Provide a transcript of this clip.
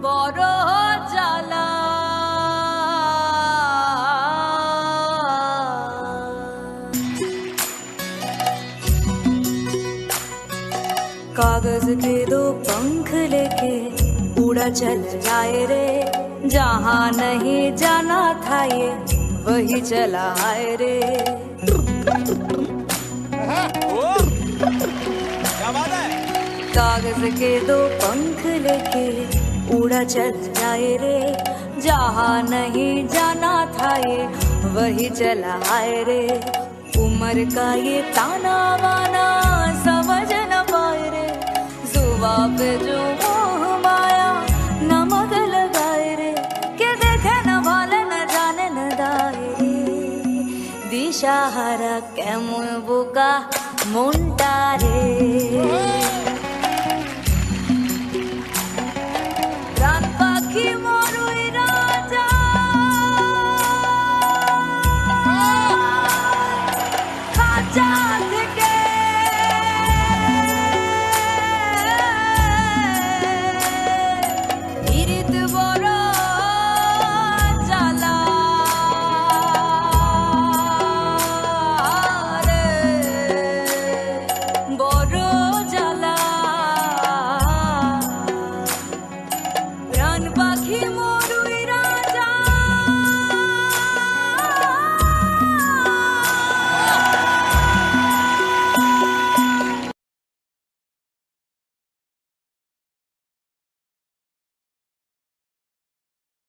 বড় জ্বালা। कागज के दो पंख लेके उड़ा चल जाए रे, जहाँ नहीं जाना था ये वही चला आए रे। क्या बात है? कागज के दो पंख लेके उड़ा चल जाए रे, जहाँ नहीं जाना था ये वही चला आए रे। उम्र का ये ताना वाना समझ न पाए रे, जुबा पे जो मोह माया नमक लगाए रे, के देखे न भाले न जाने न दाए रे। दिशाहारा केमन बोका মন